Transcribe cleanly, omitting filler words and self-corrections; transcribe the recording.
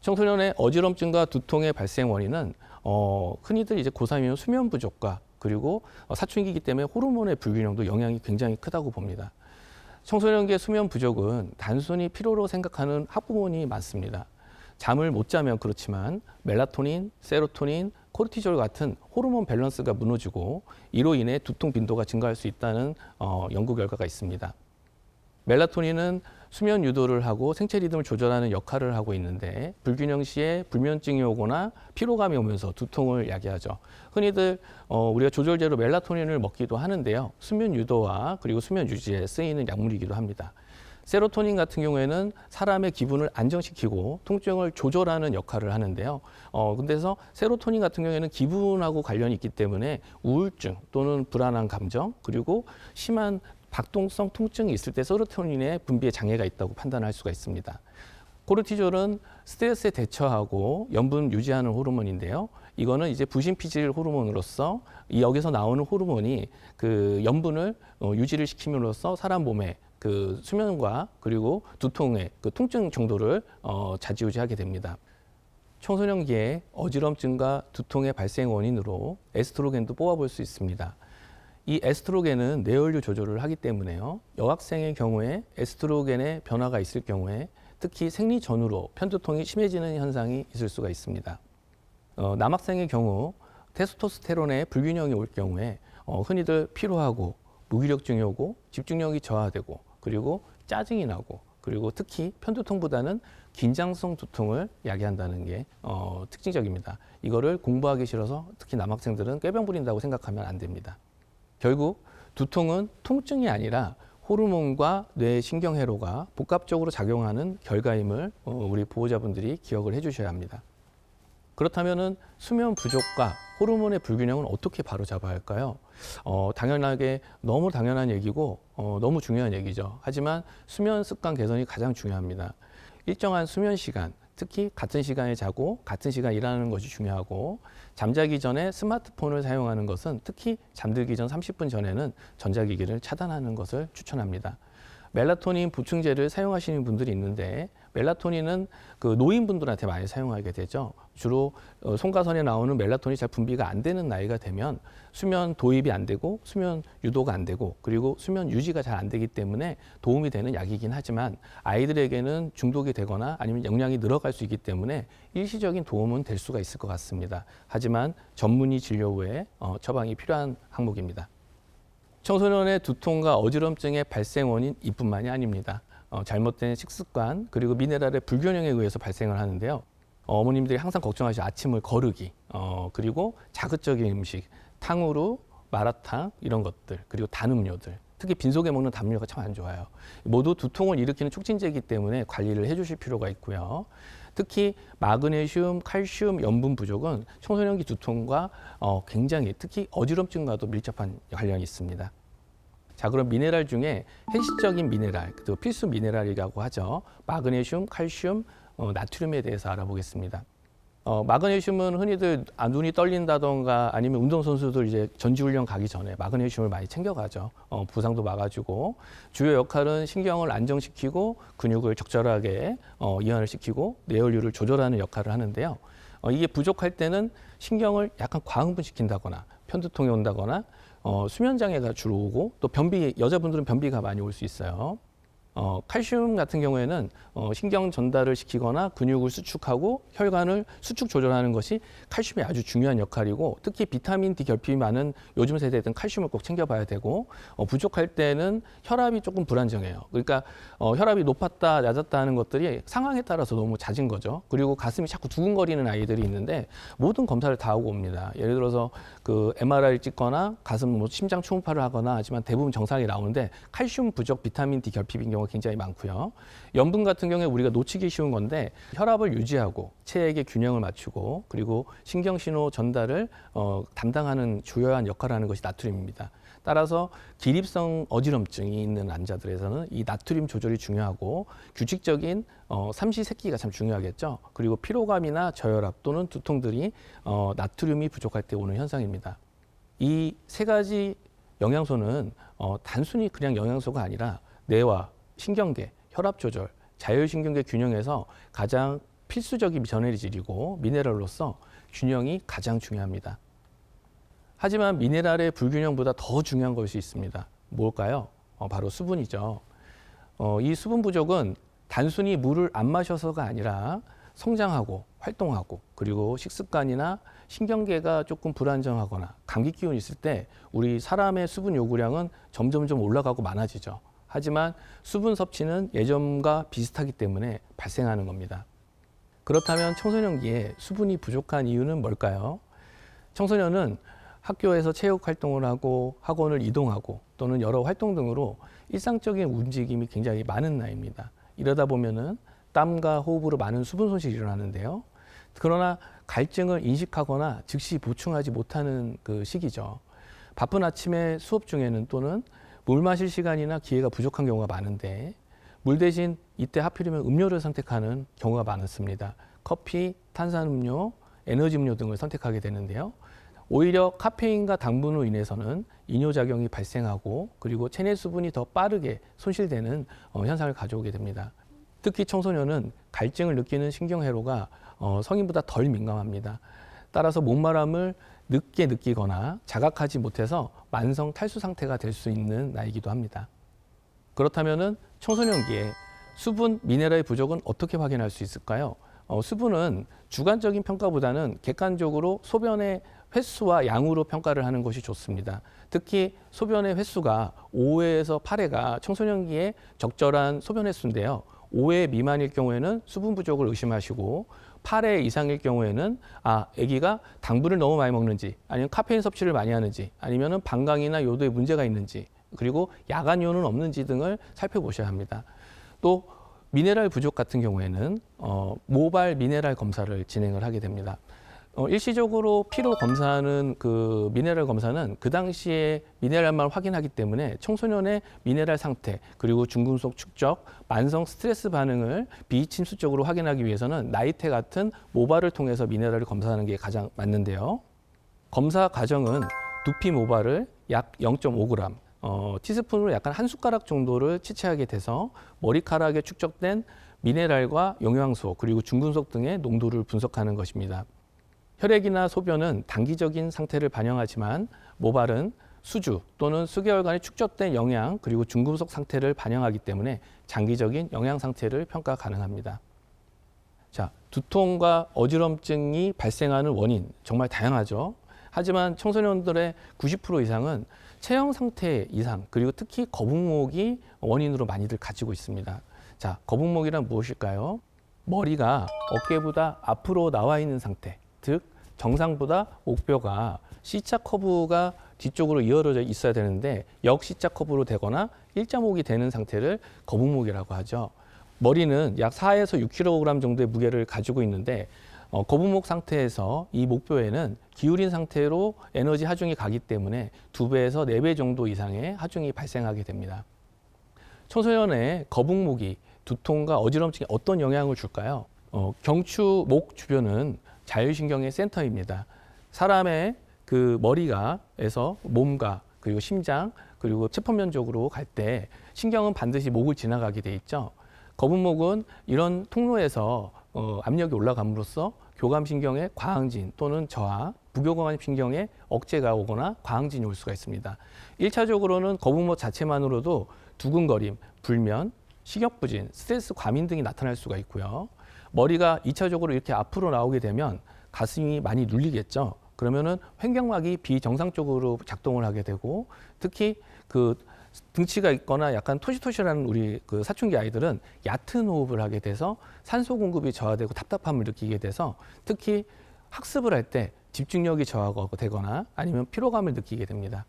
청소년의 어지럼증과 두통의 발생 원인은 흔히들 이제 고3이면 수면 부족과 그리고 사춘기이기 때문에 호르몬의 불균형도 영향이 굉장히 크다고 봅니다. 청소년기의 수면 부족은 단순히 피로로 생각하는 학부모님이 많습니다. 잠을 못 자면 그렇지만 멜라토닌, 세로토닌, 코르티졸 같은 호르몬 밸런스가 무너지고 이로 인해 두통 빈도가 증가할 수 있다는 연구 결과가 있습니다. 멜라토닌은 수면 유도를 하고 생체 리듬을 조절하는 역할을 하고 있는데 불균형 시에 불면증이 오거나 피로감이 오면서 두통을 야기하죠. 흔히들 우리가 조절제로 멜라토닌을 먹기도 하는데요. 수면 유도와 그리고 수면 유지에 쓰이는 약물이기도 합니다. 세로토닌 같은 경우에는 사람의 기분을 안정시키고 통증을 조절하는 역할을 하는데요. 근데서 세로토닌 같은 경우에는 기분하고 관련이 있기 때문에 우울증 또는 불안한 감정 그리고 심한 박동성 통증이 있을 때 세로토닌의 분비에 장애가 있다고 판단할 수가 있습니다. 코르티졸은 스트레스에 대처하고 염분 유지하는 호르몬인데요. 이거는 이제 부신피질 호르몬으로서 여기서 나오는 호르몬이 그 염분을 유지를 시킴으로써 사람 몸에 그 수면과 그리고 두통의 그 통증 정도를 좌지우지하게 됩니다. 청소년기에 어지럼증과 두통의 발생 원인으로 에스트로겐도 뽑아볼 수 있습니다. 이 에스트로겐은 뇌혈류 조절을 하기 때문에요. 여학생의 경우에 에스트로겐의 변화가 있을 경우에 특히 생리 전후로 편두통이 심해지는 현상이 있을 수가 있습니다. 남학생의 경우 테스토스테론의 불균형이 올 경우에 흔히들 피로하고 무기력증이 오고 집중력이 저하되고 그리고 짜증이 나고 그리고 특히 편두통보다는 긴장성 두통을 야기한다는 게 특징적입니다. 이거를 공부하기 싫어서 특히 남학생들은 꾀병 부린다고 생각하면 안 됩니다. 결국 두통은 통증이 아니라 호르몬과 뇌 신경회로가 복합적으로 작용하는 결과임을 우리 보호자분들이 기억을 해주셔야 합니다. 그렇다면 수면 부족과 호르몬의 불균형은 어떻게 바로잡아야 할까요? 당연하게 너무 당연한 얘기고 너무 중요한 얘기죠. 하지만 수면 습관 개선이 가장 중요합니다. 일정한 수면 시간, 특히 같은 시간에 자고 같은 시간 일하는 것이 중요하고 잠자기 전에 스마트폰을 사용하는 것은 특히 잠들기 전 30분 전에는 전자기기를 차단하는 것을 추천합니다. 멜라토닌 보충제를 사용하시는 분들이 있는데 멜라토닌은 그 노인분들한테 많이 사용하게 되죠. 주로 송가선에 나오는 멜라토닌이 잘 분비가 안 되는 나이가 되면 수면 도입이 안 되고 수면 유도가 안 되고 그리고 수면 유지가 잘 안 되기 때문에 도움이 되는 약이긴 하지만 아이들에게는 중독이 되거나 아니면 영양이 늘어갈 수 있기 때문에 일시적인 도움은 될 수가 있을 것 같습니다. 하지만 전문의 진료 후에 처방이 필요한 항목입니다. 청소년의 두통과 어지럼증의 발생 원인 이뿐만이 아닙니다. 잘못된 식습관 그리고 미네랄의 불균형에 의해서 발생을 하는데요. 어머님들이 항상 걱정하시죠. 아침을 거르기 그리고 자극적인 음식, 탕후루, 마라탕 이런 것들 그리고 단 음료들 특히 빈속에 먹는 담요가 참 안 좋아요. 모두 두통을 일으키는 촉진제이기 때문에 관리를 해주실 필요가 있고요. 특히 마그네슘, 칼슘, 염분 부족은 청소년기 두통과 굉장히 특히 어지럼증과도 밀접한 관련이 있습니다. 자, 그럼 미네랄 중에 핵심적인 미네랄, 또 필수 미네랄이라고 하죠. 마그네슘, 칼슘, 나트륨에 대해서 알아보겠습니다. 마그네슘은 흔히들 눈이 떨린다던가 아니면 운동선수들 이제 전지훈련 가기 전에 마그네슘을 많이 챙겨가죠. 부상도 막아주고 주요 역할은 신경을 안정시키고 근육을 적절하게 이완을 시키고 뇌혈류를 조절하는 역할을 하는데요. 이게 부족할 때는 신경을 약간 과흥분시킨다거나 편두통이 온다거나 수면 장애가 주로 오고 또 변비, 여자분들은 변비가 많이 올 수 있어요. 칼슘 같은 경우에는 신경 전달을 시키거나 근육을 수축하고 혈관을 수축 조절하는 것이 칼슘이 아주 중요한 역할이고 특히 비타민 D 결핍이 많은 요즘 세대들은 칼슘을 꼭 챙겨봐야 되고 부족할 때는 혈압이 조금 불안정해요. 그러니까 혈압이 높았다 낮았다 하는 것들이 상황에 따라서 너무 잦은 거죠. 그리고 가슴이 자꾸 두근거리는 아이들이 있는데 모든 검사를 다 하고 옵니다. 예를 들어서 그 MRI를 찍거나 가슴 심장 초음파를 하거나 하지만 대부분 정상이 나오는데 칼슘 부족 비타민 D 결핍인 경우가 굉장히 많고요. 염분 같은 경우에 우리가 놓치기 쉬운 건데 혈압을 유지하고 체액의 균형을 맞추고 그리고 신경신호 전달을 담당하는 주요한 역할을 하는 것이 나트륨입니다. 따라서 기립성 어지럼증이 있는 환자들에서는 이 나트륨 조절이 중요하고 규칙적인 삼시세끼가 참 중요하겠죠. 그리고 피로감이나 저혈압 또는 두통들이 나트륨이 부족할 때 오는 현상입니다. 이 세 가지 영양소는 단순히 그냥 영양소가 아니라 뇌와 신경계, 혈압 조절, 자율신경계 균형에서 가장 필수적인 전해질이고 미네랄로서 균형이 가장 중요합니다. 하지만 미네랄의 불균형보다 더 중요한 것이 있습니다. 뭘까요? 바로 수분이죠. 이 수분 부족은 단순히 물을 안 마셔서가 아니라 성장하고 활동하고 그리고 식습관이나 신경계가 조금 불안정하거나 감기 기운이 있을 때 우리 사람의 수분 요구량은 점점점 올라가고 많아지죠. 하지만 수분 섭취는 예전과 비슷하기 때문에 발생하는 겁니다. 그렇다면 청소년기에 수분이 부족한 이유는 뭘까요? 청소년은 학교에서 체육 활동을 하고 학원을 이동하고 또는 여러 활동 등으로 일상적인 움직임이 굉장히 많은 나이입니다. 이러다 보면은 땀과 호흡으로 많은 수분 손실이 일어나는데요. 그러나 갈증을 인식하거나 즉시 보충하지 못하는 그 시기죠. 바쁜 아침에 수업 중에는 또는 물 마실 시간이나 기회가 부족한 경우가 많은데 물 대신 이때 하필이면 음료를 선택하는 경우가 많았습니다. 커피, 탄산음료, 에너지 음료 등을 선택하게 되는데요. 오히려 카페인과 당분으로 인해서는 이뇨작용이 발생하고 그리고 체내 수분이 더 빠르게 손실되는 현상을 가져오게 됩니다. 특히 청소년은 갈증을 느끼는 신경회로가 성인보다 덜 민감합니다. 따라서 목마름을 늦게 느끼거나 자각하지 못해서 만성 탈수 상태가 될 수 있는 나이기도 합니다. 그렇다면 청소년기에 수분, 미네랄의 부족은 어떻게 확인할 수 있을까요? 수분은 주관적인 평가보다는 객관적으로 소변의 횟수와 양으로 평가를 하는 것이 좋습니다. 특히 소변의 횟수가 5회에서 8회가 청소년기에 적절한 소변 횟수인데요. 5회 미만일 경우에는 수분 부족을 의심하시고 8회 이상일 경우에는 아기가 당분을 너무 많이 먹는지 아니면 카페인 섭취를 많이 하는지 아니면 방광이나 요도에 문제가 있는지 그리고 야간요는 없는지 등을 살펴보셔야 합니다. 또 미네랄 부족 같은 경우에는 모발 미네랄 검사를 진행을 하게 됩니다. 일시적으로 피로 검사하는 그 미네랄 검사는 그 당시에 미네랄만 확인하기 때문에 청소년의 미네랄 상태 그리고 중금속 축적, 만성 스트레스 반응을 비침수적으로 확인하기 위해서는 나이테 같은 모발을 통해서 미네랄을 검사하는 게 가장 맞는데요. 검사 과정은 두피 모발을 약 0.5g, 티스푼으로 약간 한 숟가락 정도를 채취하게 돼서 머리카락에 축적된 미네랄과 영양소 그리고 중금속 등의 농도를 분석하는 것입니다. 혈액이나 소변은 단기적인 상태를 반영하지만 모발은 수주 또는 수개월간의 축적된 영양 그리고 중금속 상태를 반영하기 때문에 장기적인 영양 상태를 평가 가능합니다. 자, 두통과 어지럼증이 발생하는 원인 정말 다양하죠. 하지만 청소년들의 90% 이상은 체형 상태 이상 그리고 특히 거북목이 원인으로 많이들 가지고 있습니다. 자, 거북목이란 무엇일까요? 머리가 어깨보다 앞으로 나와 있는 상태, 즉 정상보다 목뼈가 C자 커브가 뒤쪽으로 이어져 있어야 되는데 역C자 커브로 되거나 일자목이 되는 상태를 거북목이라고 하죠. 머리는 약 4에서 6kg 정도의 무게를 가지고 있는데 거북목 상태에서 이 목뼈에는 기울인 상태로 에너지 하중이 가기 때문에 2배에서 4배 정도 이상의 하중이 발생하게 됩니다. 청소년의 거북목이 두통과 어지럼증에 어떤 영향을 줄까요? 경추 목 주변은 자율신경의 센터입니다. 사람의 그 머리가에서 몸과 그리고 심장 그리고 체포면 쪽으로 갈 때 신경은 반드시 목을 지나가게 돼 있죠. 거북목은 이런 통로에서 압력이 올라감으로써 교감신경의 과항진 또는 저하, 부교감신경의 억제가 오거나 과항진이 올 수가 있습니다. 1차적으로는 거북목 자체만으로도 두근거림, 불면, 식욕부진, 스트레스 과민 등이 나타날 수가 있고요. 머리가 2차적으로 이렇게 앞으로 나오게 되면 가슴이 많이 눌리겠죠. 그러면은 횡격막이 비정상적으로 작동을 하게 되고 특히 그 등치가 있거나 약간 토실토실한 우리 그 사춘기 아이들은 얕은 호흡을 하게 돼서 산소 공급이 저하되고 답답함을 느끼게 돼서 특히 학습을 할 때 집중력이 저하되거나 아니면 피로감을 느끼게 됩니다.